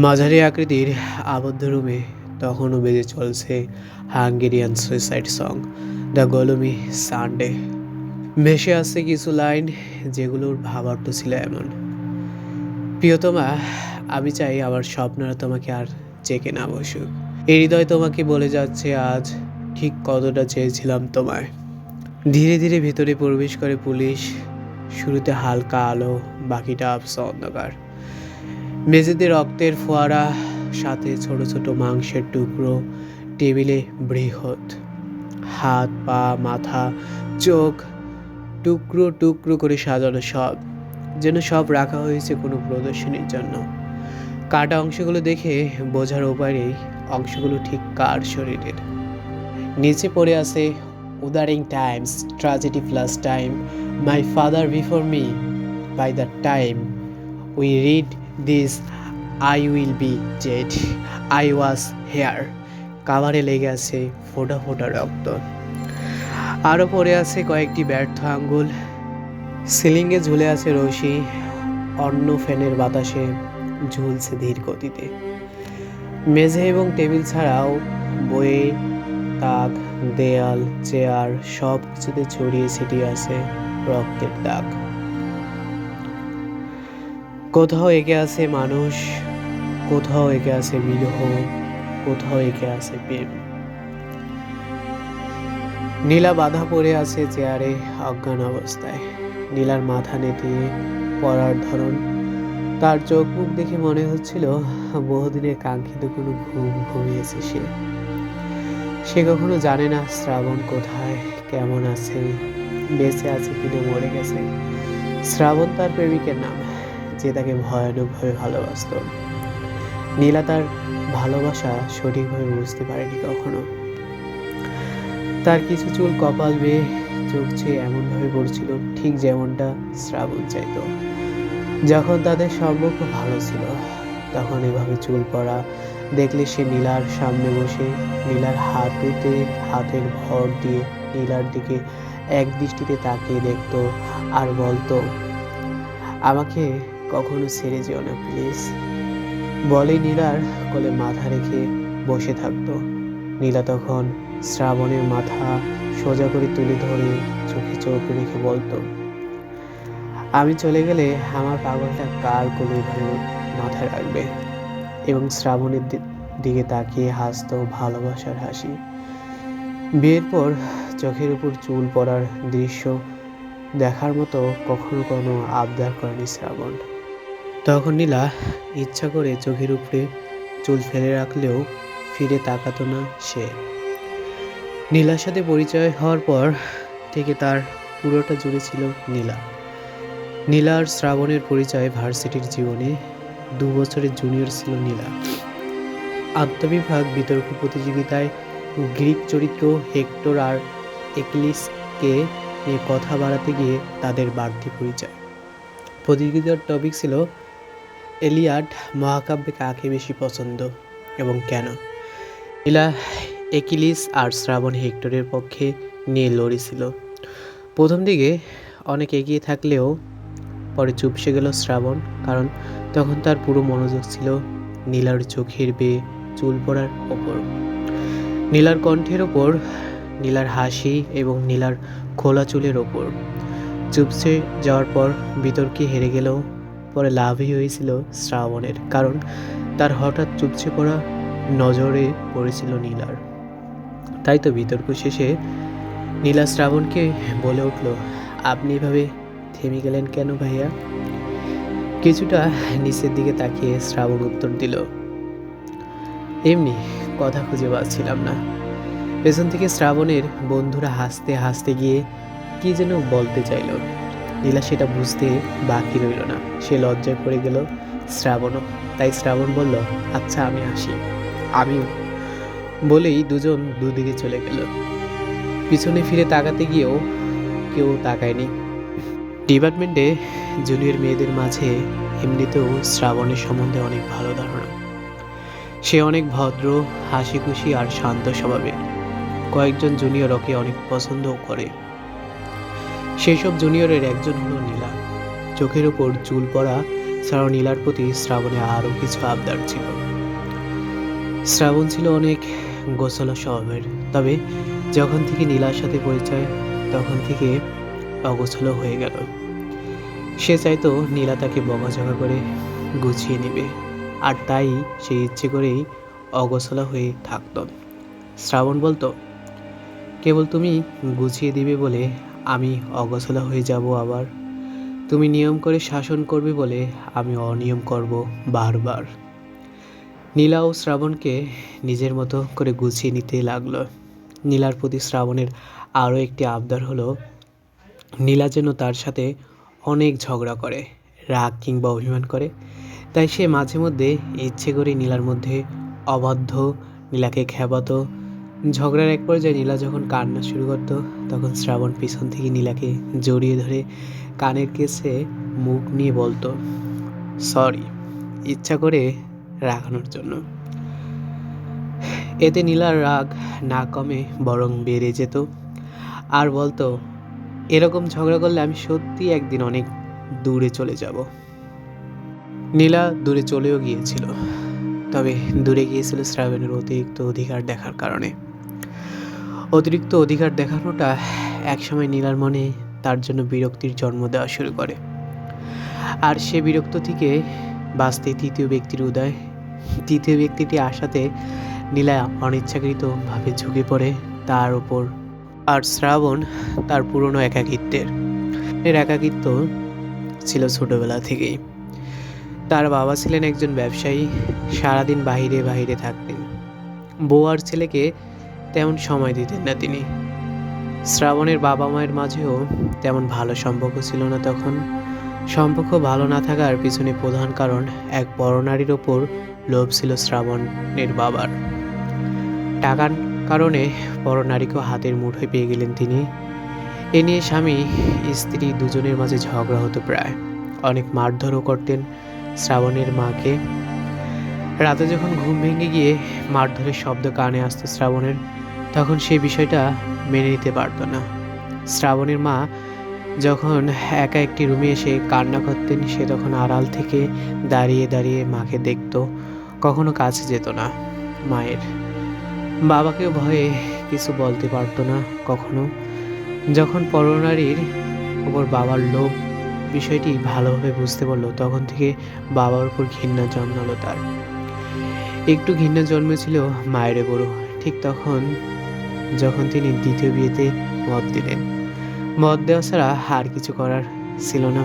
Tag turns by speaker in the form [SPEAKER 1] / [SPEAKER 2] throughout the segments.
[SPEAKER 1] মাঝারি আকৃতির আবদ্ধ রুমে তখনও বেজে চলছে Hungarian suicide song the gloomy Sunday. ভেসে আসছে কিছু লাইন যেগুলোর ভাবার্থ ছিল এমন: প্রিয়তমা, আমি চাই আমার স্বপ্নরা তোমাকে আর জেগে না বসুক। এই হৃদয় তোমাকে বলে যাচ্ছে আজ ঠিক কতটা চেয়েছিলাম তোমায়। ধীরে ধীরে ভেতরে প্রবেশ করে পুলিশ। শুরুতে হালকা আলো, বাকিটা আবছা অন্ধকার। মেঝেতে রক্তের ফোয়ারা, সাথে ছোট ছোট মাংসের টুকরো। টেবিলে বৃহৎ হাত, পা, মাথা, চোখ টুকরো টুকরো করে সাজানো, সব যেন সব রাখা হয়েছে কোনো প্রদর্শনীর জন্য। কাটা অংশগুলো দেখে বোঝার উপায় নেই অংশগুলো ঠিক কার শরীরের। নিচে পড়ে আছে wuthering times, tragedy plus time, my father before me, by the time we read this I will be dead, I was here. কাভারে লেগে আছে ফোঁটা ফোঁটা রক্ত। আরও পড়ে আছে কয়েকটি ব্যর্থ আঙ্গুল। সিলিংয়ে ঝুলে আছে রশি, অন্য ফ্যানের বাতাসে ঝুলছে ধীর গতিতে। মেঝে এবং টেবিল ছাড়াও বইয়ে, তাক, দেয়াল, চেয়ার সব কিছুতে ছড়িয়ে ছিটিয়ে আছে রক্তের দাগ। কোথাও এঁকে আছে মানুষ, কোথাও এঁকে আছে বিরহ, কোথাও এঁকে আছে প্রেম। নীলা বাধা পড়ে আছে চেয়ারে অজ্ঞান অবস্থায়। নীলার মাথা নেতিয়ে পড়ার ধরন, তার চোখ মুখ দেখে মনে হচ্ছিল বহুদিনের কাঙ্ক্ষিত কোনো ঘুম ঘুমিয়েছে সে। সে কখনো জানে না শ্রাবণ কোথায়, কেমন আছে, বেঁচে আছে কিনা মরে গেছে। শ্রাবণ তার প্রেমিকের নাম, যে তাকে ভয়ানকভাবে ভালোবাসত। নীলা তার ভালোবাসা সঠিকভাবে বুঝতে পারেনি কখনো। তার কিছু চুল কপাল বেয়ে চোখ চেয়ে এমনভাবে পড়ছিল ঠিক যেমনটা শ্রাবণ চাইতো। যখন তাদের সম্পর্ক ভালো ছিল তখন এভাবে চুল পড়া দেখলে সে নীলার সামনে বসে নীলার হাঁটুতে হাতের ভর দিয়ে নীলার দিকে এক দৃষ্টিতে তাকিয়ে দেখত আর বলতো, আমাকে কখনো ছেড়ে যেও না প্লিজ। বলে নীলার কোলে মাথা রেখে বসে থাকতো। নীলা তখন শ্রাবণের মাথা সোজা করে তুলে ধরে চোখে চোখ রেখে বলতো, আমি চলে গেলে আমার পাগলটা কার কোলে ধরে মাথায় রাখবে। এবং শ্রাবণের দিকে তাকিয়ে হাসতো ভালোবাসার হাসি। বিয়ের পর চোখের উপর চুল পড়ার দৃশ্য দেখার মতো কখনো কোনো আবদার করেনি শ্রাবণ। তখন নীলা ইচ্ছা করে চোখের উপরে চুল ফেলে রাখলেও ফিরে তাকাতো না সে। নীলার সাথে পরিচয় হওয়ার পর থেকে তার পুরোটা জুড়ে ছিল নীলা। নীলা আর শ্রাবণের পরিচয় ভার্সিটির জীবনে। 2 বছরের জুনিয়র ছিল নীলা। আত্মবিভাগ বিতর্ক প্রতিযোগিতায় গ্রিক চরিত্র হেক্টর আর একিলিসকে নিয়ে কথা বাড়াতে গিয়ে তাদের বাড়তি পরিচয়। প্রতিযোগিতার টপিক ছিল এলিয়াড মহাকাব্যে কাকে বেশি পছন্দ এবং কেন। নীলা একিলিস আর শ্রাবণ হেক্টরের পক্ষে নিয়ে লড়েছিল। প্রথম দিকে অনেক এগিয়ে থাকলেও পরে চুপসে গেল শ্রাবণ, কারণ তখন তার পুরো মনোযোগ ছিল নীলার চোখের বেয়ে চুল পড়ার ওপর, নীলার কণ্ঠের ওপর, নীলার হাসি এবং নীলার খোলা চুলের ওপর। চুপসে যাওয়ার পর বিতর্কে হেরে গেলেও পরে লাভই হয়েছিল শ্রাবণের, কারণ তার হঠাৎ চুপসে পড়া নজরে পড়েছিল নীলার। তাই তো বিতর্ক শেষে নীলা শ্রাবণকে বলে উঠল, আপনি এভাবে থেমে গেলেন কেন ভাইয়া? কিছুটা নিচের দিকে তাকিয়ে শ্রাবণ উত্তর দিল, এমনি কথা খুঁজে পাচ্ছিলাম না। পেছন থেকে শ্রাবণের বন্ধুরা হাসতে হাসতে গিয়ে কি যেন বলতে চাইল। নীলা সেটা বুঝতে বাকি রইল না, সে লজ্জায় পড়ে গেল শ্রাবণও। তাই শ্রাবণ বলল, আচ্ছা আমি আসি। আমিও বলেই দুজন দুদিকে চলে গেল। পিছনে ফিরে তাকাতে গিয়েও কেউ তাকায়নি। ডিপার্টমেন্টে জুনিয়র মেয়েদের মাঝে এমনিতেও শ্রাবণের সম্বন্ধে অনেক ভালো ধারণা। সে অনেক ভদ্র, হাসি খুশি আর শান্ত স্বভাবের। কয়েকজন জুনিয়র ওকে অনেক পছন্দও করে। সেই সব জুনিয়রের একজন হলো নীলা। চোখের ওপর চুল পড়া ছাড়াও নীলার প্রতি শ্রাবণে আরও কিছু আবদার ছিল। শ্রাবণ ছিল অনেক গোছালো স্বভাবের, তবে যখন থেকে নীলার সাথে পরিচয় তখন থেকে অগোছালো হয়ে গেল। সে চাইতো নীলা তাকে বকাঝকা করে গুছিয়ে নেবে, আর তাই সে ইচ্ছে করেই অগোছালো হয়ে থাকত। শ্রাবণ বলতো, কেবল তুমি গুছিয়ে দিবে বলে আমি অগোছালো হয়ে যাব, আবার তুমি নিয়ম করে শাসন করবে বলে আমি অনিয়ম করব বারবার। নীলা ও শ্রাবণকে নিজের মতো করে গুছিয়ে নিতে লাগলো। নীলার প্রতি শ্রাবণের আরও একটি আবদার হলো, নীলা যেন তার সাথে অনেক ঝগড়া করে, রাগ কিংবা অভিমান করে। তাই সে মাঝে মধ্যে ইচ্ছে করে নীলার মধ্যে অবাধ্য নীলাকে খেপাতো। ঝগড়ার এক পর্যায়ে নীলা যখন কান্না শুরু করতো, তখন শ্রাবণ পিছন থেকে নীলাকে জড়িয়ে ধরে কানের কাছে মুখ নিয়ে বলতো, সরি, ইচ্ছা করে রাগানোর জন্য। এতে নীলার রাগ না কমে বরং বেড়ে যেত, আর বলতো, এরকম ঝগড়া করলে আমি সত্যি একদিন অনেক দূরে চলে যাব। নীলা দূরে চলেও গিয়েছিল, তবে দূরে গিয়েছিল শ্রাবণের অতিরিক্ত অধিকার দেখার কারণে। অতিরিক্ত অধিকার দেখানোটা একসময় নীলার মনে তার জন্য বিরক্তির জন্ম দেওয়া শুরু করে, আর সে বিরক্ত থেকে বাঁচতে তৃতীয় ব্যক্তির উদয়। তৃতীয় ব্যক্তিটি আসাতে নীলা অনিচ্ছাকৃতভাবে ঝুঁকে পড়ে তার ওপর। আর শ্রাবণ তার পুরনো একাকিত্ব ছিল ছোটবেলা থেকেই। তার বাবা ছিলেন একজন ব্যবসায়ী, সারাদিন বাইরে বাইরে থাকতেন। বউ আর ছেলেকে তেমন সময় দিতেন না তিনি। শ্রাবণের বাবা মায়ের মাঝেও তেমন ভালো সম্পর্ক ছিল না তখন। সম্পর্ক ভালো না থাকার পিছনে প্রধান কারণ এক পরনারীর ওপর লোভ ছিল শ্রাবণের বাবার। টাকার কারণে পরনারীকেও হাতের মুঠোয় পেয়ে গেলেন তিনি। এ নিয়ে স্বামী স্ত্রী দুজনের মাঝে ঝগড়া হতো প্রায়। অনেক মারধরও করতেন শ্রাবণের মাকে। রাতে যখন ঘুম ভেঙে গিয়ে মারধরের শব্দ কানে আসতো শ্রাবণের, তখন সে বিষয়টা মেনে নিতে পারত না। শ্রাবণের মা যখন একা একটি রুমে এসে কান্না করতেন, সে তখন আড়াল থেকে দাঁড়িয়ে দাঁড়িয়ে মাকে দেখত, কখনো কাছে যেত না মায়ের। বাবাকেও ভয়ে কিছু বলতে পারতো না কখনো। যখন পরনারীর ওপর বাবার লোভ বিষয়টি ভালোভাবে বুঝতে পারলো, তখন থেকে বাবার উপর ঘৃণা জন্মালো তার। একটু ঘৃণা জন্মেছিল মায়ের বড় ঠিক তখন যখন তিনি দ্বিতীয় বিয়েতে মত দিলেন। মত দেওয়া ছাড়া আর কিছু করার ছিল না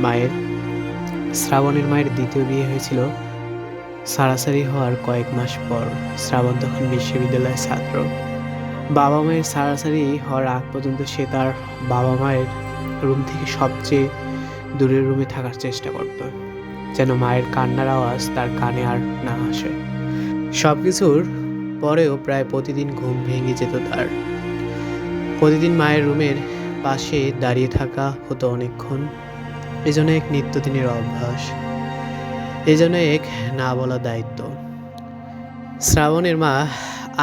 [SPEAKER 1] মায়ের। শ্রাবণের মায়ের দ্বিতীয় বিয়ে হয়েছিল সারাসারি হওয়ার কয়েক মাস পর। শ্রাবণ তখন বিশ্ববিদ্যালয়ের ছাত্র। বাবা মায়ের সারাসারি হওয়ার আগ পর্যন্ত সে তার বাবা মায়ের রুম থেকে সবচেয়ে দূরের রুমে থাকার চেষ্টা করত, যেন মায়ের কান্নার আওয়াজ তার কানে আর না আসে। সবকিছুর পরেও প্রায় প্রতিদিন ঘুম ভেঙে যেত তার। প্রতিদিন মায়ের রুমের পাশে দাঁড়িয়ে থাকা হতো অনেকক্ষণ। এজন্য এক নিত্যদিনের অভ্যাস, এজন্য এক না বলা দায়িত্ব। শ্রাবণের মা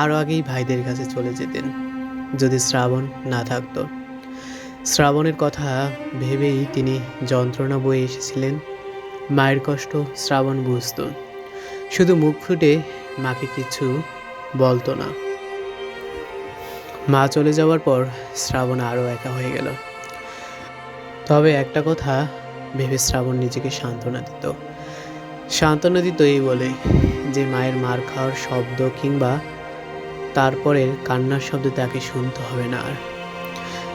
[SPEAKER 1] আরও আগেই ভাইদের কাছে চলে যেতেন যদি শ্রাবণ না থাকতো। শ্রাবণের কথা ভেবেই তিনি যন্ত্রণা বয়ে এসেছিলেন। মায়ের কষ্ট শ্রাবণ বুঝত, শুধু মুখ ফুটে মাকে কিছু বলতো না। মা চলে যাওয়ার পর শ্রাবণ আরও একা হয়ে গেল। তবে একটা কথা ভেবে শ্রাবণ নিজেকে সান্ত্বনা দিত এই বলে যে মায়ের মার খাওয়ার শব্দ কিংবা তারপরের কান্নার শব্দ তাকে শুনতে হবে না আর।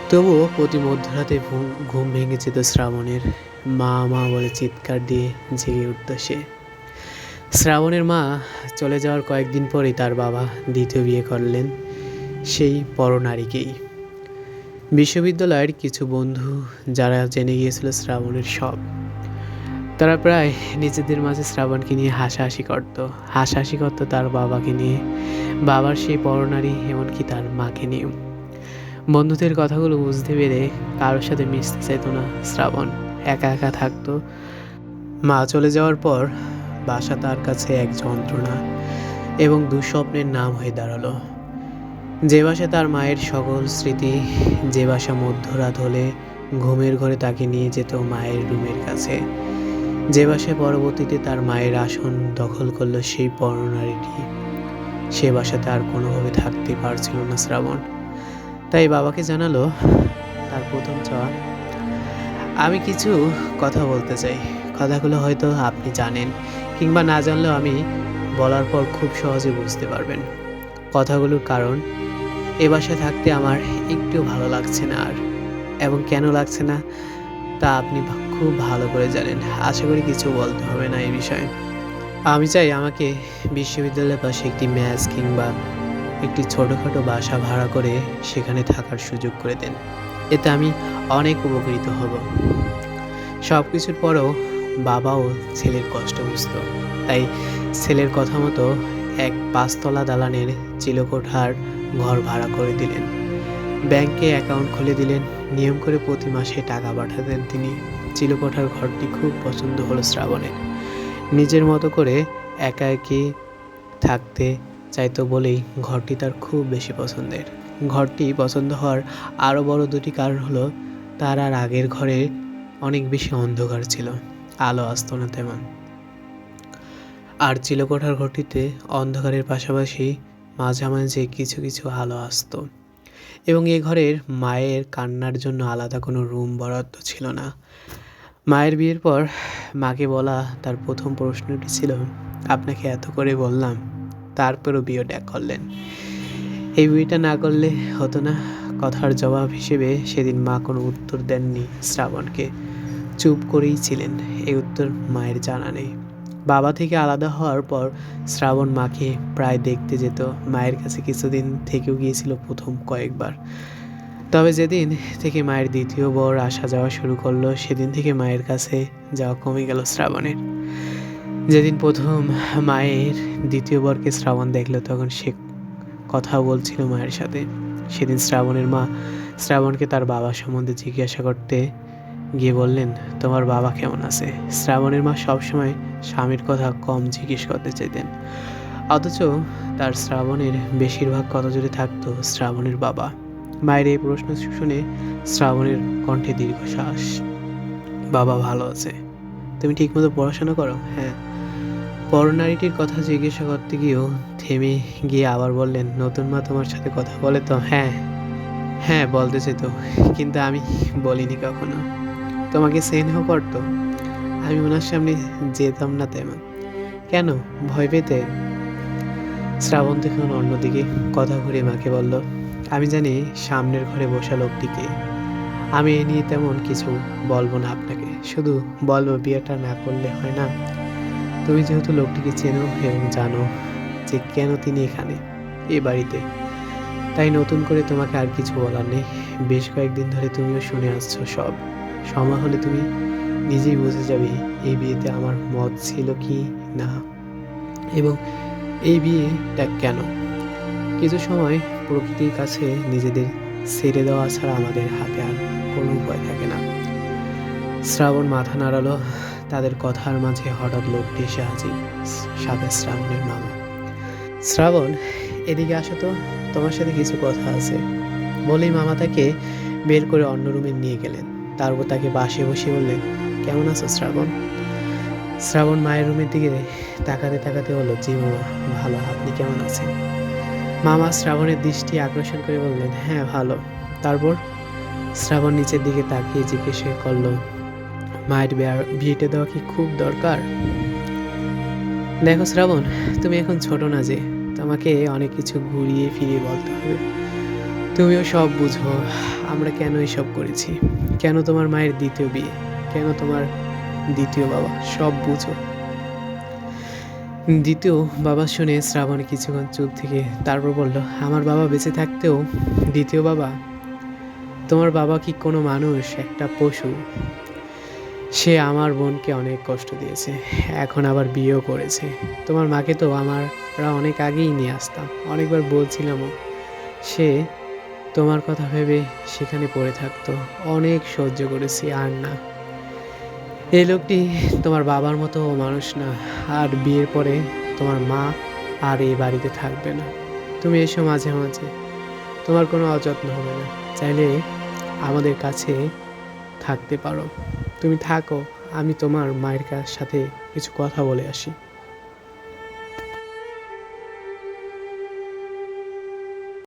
[SPEAKER 1] তবুও প্রতি মধ্যরাতে ঘুম ভেঙে যেত শ্রাবণের। মা মা বলে চিৎকার দিয়ে জেগে উঠত সে। শ্রাবণের মা চলে যাওয়ার কয়েকদিন পরেই তার বাবা দ্বিতীয় বিয়ে করলেন সেই পরনারীকেই। বিশ্ববিদ্যালয়ের কিছু বন্ধু যারা জেনে গিয়েছিল শ্রাবণের সব, তারা প্রায় নিজেদের মাঝে শ্রাবণকে নিয়ে হাসাহাসি করত তার বাবাকে নিয়ে, বাবার সেই পরনারী, এমনকি তার মাকে নিয়েও। বন্ধুদের কথাগুলো বুঝতে পেরে কারোর সাথে মিশতে চাইতো না শ্রাবণ, একা একা থাকতো। মা চলে যাওয়ার পর বাসা তার কাছে এক যন্ত্রণা এবং দুঃস্বপ্নের নাম হয়ে দাঁড়ালো। যে বাসা তার মায়ের সকল স্মৃতি, যে বাসা মধ্যরাত হলে ঘুমের ঘরে তাকে নিয়ে যেত মায়ের রুমের কাছে, যে বাসায় পরবর্তীতে তার মায়ের আসন দখল করলো সেই পরনারীটি, সে বাসাতে আর কোনোভাবে থাকতে পারছিল না শ্রাবণ। তাই বাবাকে জানালো তার প্রথম চাওয়া, আমি কিছু কথা বলতে চাই। কথাগুলো হয়তো আপনি জানেন, কিংবা না জানলেও আমি বলার পর খুব সহজে বুঝতে পারবেন। কথাগুলোর কারণ, এ বাসায় থাকতে আমার একটু ভালো লাগছে না আর, এবং কেন লাগছে না তা আপনি খুব ভালো করে জানেন। আশা করি কিছু বলতে হবে না এই বিষয়ে। আমি চাই আমাকে বিশ্ববিদ্যালয়ের পাশে একটি ম্যাচ কিংবা একটি ছোটোখাটো বাসা ভাড়া করে সেখানে থাকার সুযোগ করে দেন। এতে আমি অনেক উপকৃত হব। সব কিছুর পরেও বাবাও ছেলের কষ্ট বুঝতো, তাই ছেলের কথা মতো এক 5 তলা দালানের চিলেকোঠার ঘর ভাড়া করে দিলেন। ব্যাংকে অ্যাকাউন্ট খুলে দিলেন, নিয়ম করে প্রতি মাসে টাকা পাঠাতেন তিনি। চিলেকোঠার ঘরটি খুব পছন্দ হলো শ্রাবণের। নিজের মতো করে একা একি থাকতে চাইতো বলেই ঘরটি তার খুব বেশি পছন্দের। ঘরটি পছন্দ হওয়ার আরও বড় দুটি কারণ হলো, তার আর আগের ঘরে অনেক বেশি অন্ধকার ছিল, আলো আসতো না তেমন। আর চিলেকোঠার ঘরটিতে অন্ধকারের পাশাপাশি মাঝে মাঝে কিছু কিছু আলো আসতো। এবং এ ঘরের মায়ের কান্নার জন্য আলাদা কোনো রুম বরাদ্দ ছিল না। মায়ের বিয়ের পর মাকে বলা তার প্রথম প্রশ্নটি ছিল, আপনাকে এত করে বললাম তারপরও বিয়েটা করলেন, এই বিয়েটা না করলে হতো না? কথার জবাব হিসেবে সেদিন মা কোনো উত্তর দেননি শ্রাবণকে, চুপ করেই ছিলেন। এই উত্তর মায়ের জানা নেই। বাবা থেকে আলাদা হওয়ার পর শ্রাবণ মাকে প্রায় দেখতে যেত, মায়ের কাছে কিছুদিন থেকেও গিয়েছিল প্রথম কয়েকবার। তবে যেদিন থেকে মায়ের দ্বিতীয় বর আসা যাওয়া শুরু করলো, সেদিন থেকে মায়ের কাছে যাওয়া কমে গেল শ্রাবণের। যেদিন প্রথম মায়ের দ্বিতীয় বরকে শ্রাবণ দেখলো, তখন সে কথা বলছিল মায়ের সাথে। সেদিন শ্রাবণের মা শ্রাবণকে তার বাবা সম্বন্ধে জিজ্ঞাসা করতে গিয়ে বললেন, তোমার বাবা কেমন আছে? শ্রাবণের মা সবসময় স্বামীর কথা কম জিজ্ঞেস করতে চাইতেন, অথচ তার শ্রাবণের বেশিরভাগ কথা জুড়ে থাকতো শ্রাবণের বাবা। মায়ের এই প্রশ্ন শুনে শ্রাবণের কণ্ঠে দীর্ঘশ্বাস। বাবা ভালো আছে। তুমি ঠিকমতো পড়াশোনা করো? হ্যাঁ। পরনারীটির কথা জিজ্ঞাসা করতে গিয়েও থেমে গিয়ে আবার বললেন, নতুন মা তোমার সাথে কথা বলে তো? হ্যাঁ হ্যাঁ বলতেছে তো, কিন্তু আমি বলিনি কখনো। তোমাকে স্নেহ করতো? আমি ওনার সামনে যেতাম না তেমন। কেন, ভয় পেতে? শ্রাবণ তখন অন্যদিকে কথা ঘুরে মাকে বলল, আমি জানি সামনের ঘরে বসা লোকটিকে, আমি এ নিয়ে তেমন কিছু বলবো না আপনাকে, শুধু বলবো বিয়েটা না করলে হয় না? তুমি যেহেতু লোকটিকে চেনো এবং জানো যে কেন তিনি এখানে এ বাড়িতে, তাই নতুন করে তোমাকে আর কিছু বলার নেই। বেশ কয়েকদিন ধরে তুমিও শুনে আসছো সব। সময় হলে তুমি নিজেই বুঝে যাবে এই বিয়েতে আমার মত ছিল কি না, এবং এই বিয়েটা কেন। কিছু সময় প্রকৃতির কাছে নিজেদের ছেড়ে দেওয়া ছাড়া আমাদের হাতে আর কোনো উপায় থাকে না। শ্রাবণ মাথা নাড়ালো। তাদের কথার মাঝে হঠাৎ লোকটি এসে হাজির, সাথে শ্রাবণের মামা। শ্রাবণ, এদিকে আসো তো, তোমার সাথে কিছু কথা আছে বলেই মামা তাকে বের করে অন্য রুমে নিয়ে গেলেন। তারপর তাকে পাশে বসিয়ে বললেন, কেমন আছো শ্রাবণ? শ্রাবণ মায়ের রুমের দিকে তাকাতে তাকাতে বলল, জি মামা ভালো, আপনি কেমন আছেন? মামা শ্রাবণের দৃষ্টি আকর্ষণ করে বললেন, হ্যাঁ ভালো। তারপর শ্রাবণ নিচের দিকে তাকিয়ে জিজ্ঞেস করলো, মায়ের বিয়েটা দেওয়া কি খুব দরকার? দেখো শ্রাবণ, তুমি এখন ছোট না যে তোমাকে অনেক কিছু ঘুরিয়ে ফিরিয়ে বলতে হবে। তুমিও সব বুঝো আমরা কেন এসব করেছি, কেন তোমার মায়ের দ্বিতীয় বিয়ে, কেন তোমার দ্বিতীয় বাবা, সব বুঝো। দ্বিতীয় বাবা শুনে শ্রাবণ কিছুক্ষণ চুপ থেকে তারপর বলল, আমার বাবা বেঁচে থাকতেও দ্বিতীয় বাবা? তোমার বাবা কি কোনো মানুষ, একটা পশু? সে আমার বোনকে অনেক কষ্ট দিয়েছে, এখন আবার বিয়েও করেছে। তোমার মাকে তো আমরা অনেক আগেই নিয়ে আসতাম, অনেকবার বলছিলামও। সে তোমার কথা ভেবে সেখানে পড়ে থাকতো, অনেক সহ্য করেছি, আর না। এই লোকটি তোমার বাবার মতো মানুষ না, আর বিয়ের পরে তোমার মা আর এই বাড়িতে থাকবে না। তুমি এসো মাঝে মাঝে, তোমার কোনো অযত্ন হবে না, চাইলে আমাদের কাছে থাকতে পারো। তুমি থাকো, আমি তোমার মায়ের সাথে কিছু কথা বলে আসি।